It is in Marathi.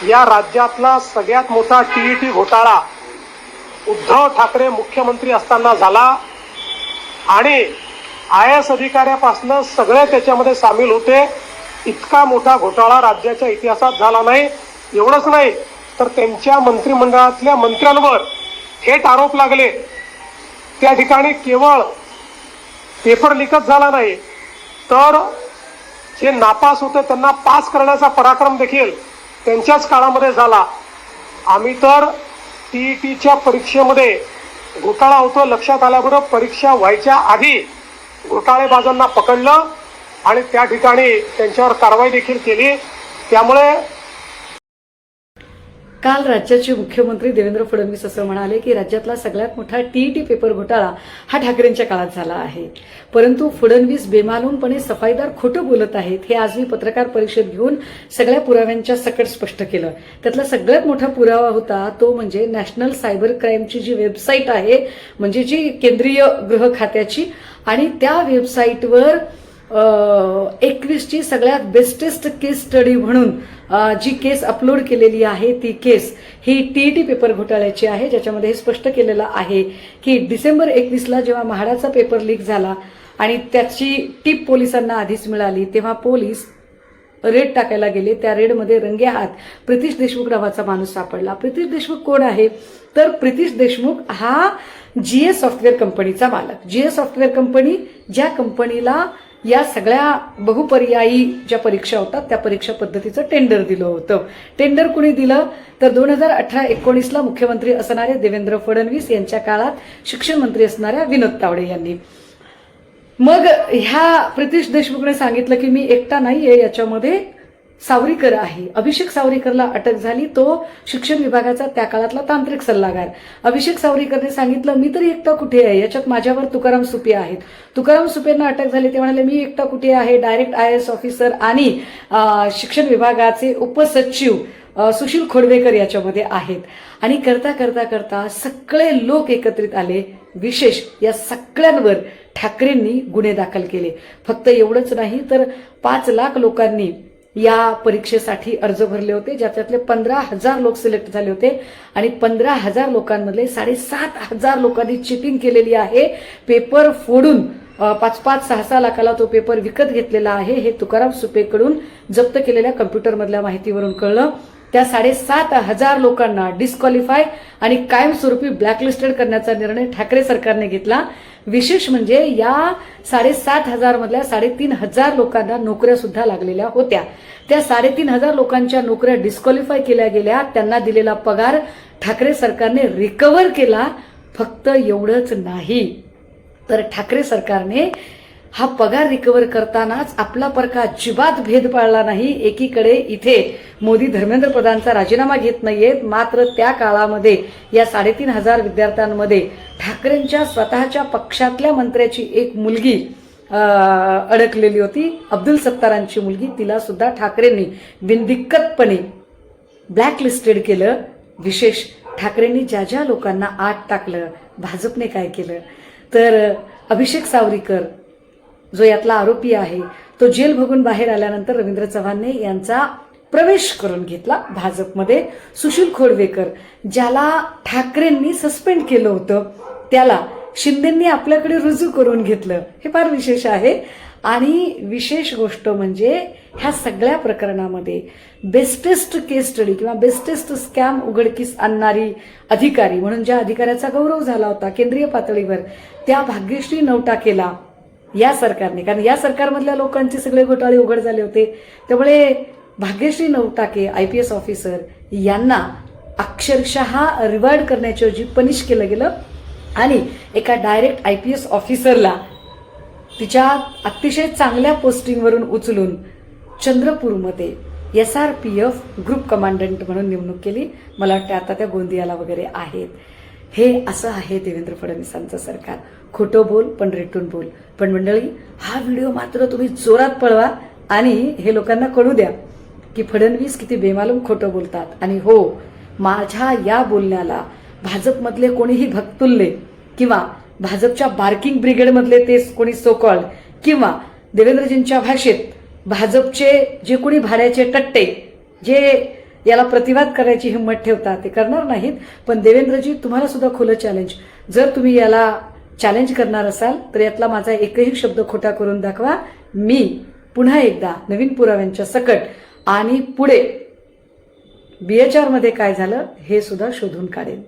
या राज्यातला सगळ्यात मोठा टीईटी घोटाळा उद्धव ठाकरे मुख्यमंत्री असताना झाला आणि IAS अधिकाऱ्यापासून सगळे त्याच्यामध्ये सामील होते. इतका मोठा घोटाळा राज्याच्या इतिहासात झाला नाही. एवढंच नाही तर त्यांच्या मंत्रिमंडळातल्या मंत्र्यांवर थेट आरोप लागले. त्या ठिकाणी केवळ पेपर लीकच झाला नाही तर जे नापास होते त्यांना पास करण्याचा पराक्रम देखील त्यांच्याच काळामध्ये झाला. आम्ही तर टीईटीच्या परीक्षेमध्ये घोटाळा होतो लक्षात आल्याबरोबर परीक्षा व्हायच्या आधी घोटाळेबाजांना पकडलं आणि त्या ठिकाणी त्यांच्यावर कारवाई देखील केली. त्यामुळे काल राज्याचे मुख्यमंत्री देवेंद्र फडणवीस असं म्हणाले की राज्यातला सगळ्यात मोठा टीईटी पेपर घोटाळा हा ठाकरेंच्या काळात झाला आहे. परंतु फडणवीस बेमालूमपणे सफाईदार खोटं बोलत आहेत हे आज मी पत्रकार परिषद घेऊन सगळ्या पुराव्यांच्या सकट स्पष्ट केलं. त्यातला सगळ्यात मोठा पुरावा होता तो म्हणजे नॅशनल सायबर क्राईमची जी वेबसाईट आहे म्हणजे जी केंद्रीय गृह खात्याची आणि त्या वेबसाईटवर 21ची सगळ्यात बेस्टेस्ट केस स्टडी म्हणून जी केस अपलोड केलेली आहे ती केस ही टीईटी पेपर घोटाळ्याची आहे. ज्याच्यामध्ये हे स्पष्ट केलेलं आहे की डिसेंबर 21ला जेव्हा म्हाडाचा पेपर लीक झाला आणि त्याची टीप पोलिसांना आधीच मिळाली तेव्हा पोलीस रेड टाकायला गेले. त्या रेडमध्ये रंगेहात प्रितीश देशमुख नावाचा माणूस सापडला. प्रितीश देशमुख कोण आहे तर प्रितीश देशमुख हा GS सॉफ्टवेअर कंपनीचा मालक. GS सॉफ्टवेअर कंपनी ज्या कंपनीला या सगळ्या बहुपर्यायी ज्या परीक्षा होतात त्या परीक्षा पद्धतीचं टेंडर दिलं होतं. टेंडर कुणी दिलं तर 2018-19ला मुख्यमंत्री असणारे देवेंद्र फडणवीस यांच्या काळात शिक्षण मंत्री असणाऱ्या विनोद तावडे यांनी. मग ह्या प्रितीश देशमुखने सांगितलं की मी एकटा नाहीये याच्यामध्ये सावरीकर आहे. अभिषेक सावरीकरला अटक झाली. तो शिक्षण विभागाचा त्या काळातला तांत्रिक सल्लागार. अभिषेक सावरीकरने सांगितलं मी तरी एकटा कुठे आहे याच्यात माझ्यावर तुकाराम सुपे आहेत. तुकाराम सुपेंना अटक झाली ते म्हणाले मी एकटा कुठे आहे. डायरेक्ट IAS ऑफिसर आणि शिक्षण विभागाचे उपसचिव सुशील खोडवेकर याच्यामध्ये आहेत. आणि करता करता करता सगळे लोक एकत्रित आले. विशेष या सगळ्यांवर ठाकरेंनी गुन्हे दाखल केले. फक्त एवढंच नाही तर 5 लाख लोकांनी या परीक्षेसाठी अर्ज भरले होते ज्याच्यातले 15,000 लोक सिलेक्ट झाले होते आणि 15,000 लोकांमधले 7,500 लोकांनी चिटिंग केलेली आहे. पेपर फोडून 5-5, 6-6 लाखाला तो पेपर विकत घेतलेला आहे हे तुकाराम सुपेकडून जप्त केलेल्या कम्प्युटरमधल्या माहितीवरून कळलं. त्या 7,500 लोकांना डिस्क्वालिफाय आणि कायमस्वरूपी ब्लॅकलिस्टेड करण्याचा निर्णय ठाकरे सरकारने घेतला. विशेष म्हणजे या 7,500 मधल्या 3,500 लोकांना नोकऱ्या सुद्धा लागलेल्या होत्या. त्या 3,500 लोकांच्या नोकऱ्या डिस्क्वालिफाय केल्या गेल्या. त्यांना दिलेला पगार ठाकरे सरकारने रिकव्हर केला. फक्त एवढंच नाही तर ठाकरे सरकारने हा पगार रिकव्हर करतानाच आपला परका अजिबात भेद पाळला नाही. एकीकडे इथे मोदी धर्मेंद्र प्रधानचा राजीनामा घेत नाहीयेत मात्र त्या काळामध्ये या 3,500 विद्यार्थ्यांमध्ये ठाकरेंच्या स्वतःच्या पक्षातल्या मंत्र्याची एक मुलगी अडकलेली होती. अब्दुल सत्तारांची मुलगी. तिला सुद्धा ठाकरेंनी बिनदिक्कतपणे ब्लॅकलिस्टेड केलं. विशेष ठाकरेंनी ज्या ज्या लोकांना आत टाकलं भाजपने काय केलं तर अभिषेक सावरीकर जो यातला आरोपी आहे तो जेल भोगून बाहेर आल्यानंतर रवींद्र चव्हाणने यांचा प्रवेश करून घेतला भाजपमध्ये. सुशील खोडवेकर ज्याला ठाकरेंनी सस्पेंड केलं होतं त्याला शिंदेंनी आपल्याकडे रुजू करून घेतलं. हे फार विशेष आहे. आणि विशेष गोष्ट म्हणजे ह्या सगळ्या प्रकरणामध्ये बेस्टेस्ट केस स्टडी किंवा बेस्टेस्ट स्कॅम उघडकीस आणणारी अधिकारी म्हणून ज्या अधिकाऱ्याचा गौरव झाला होता केंद्रीय पातळीवर त्या भाग्यश्री नवटाकेला या सरकारने, कारण या सरकारमधल्या लोकांचे सगळे घोटाळे उघड झाले होते त्यामुळे भाग्यश्री नवटाके IPS ऑफिसर यांना अक्षरशः रिवॉर्ड करण्याच्याऐवजी पनिश केलं गेलं आणि एका डायरेक्ट IPS ऑफिसरला तिच्या अतिशय चांगल्या पोस्टिंगवरून उचलून चंद्रपूरमध्ये SRPF ग्रुप कमांडंट म्हणून नेमणूक केली. मला वाटतं आता त्या गोंदियाला वगैरे आहेत. हे असं आहे देवेंद्र फडणवीसांचं सरकार. खोटं बोल पण रेटून बोल. पण मंडळी हा व्हिडिओ मात्र तुम्ही जोरात पळवा आणि हे लोकांना कळू द्या की फडणवीस किती बेमालूम खोटं बोलतात. आणि हो माझ्या या बोलण्याला भाजपमधले कोणीही भक्तुल्ले किंवा भाजपच्या बार्किंग ब्रिगेडमधले ते कोणी सोकॉल्ड किंवा देवेंद्रजींच्या भाषेत भाजपचे जे कोणी भाड्याचे टट्टे जे याला प्रतिवाद करायची हिंमत ठेवता ते करणार नाहीत. पण देवेंद्रजी, तुम्हाला सुद्धा खुलं चॅलेंज, जर तुम्ही याला चॅलेंज करणार असाल तर यातला माझा एकही शब्द खोटा करून दाखवा. मी पुन्हा एकदा नवीन पुराव्यांच्या सकट आणि पुढे BHR मध्ये काय झालं हे सुद्धा शोधून काढेन.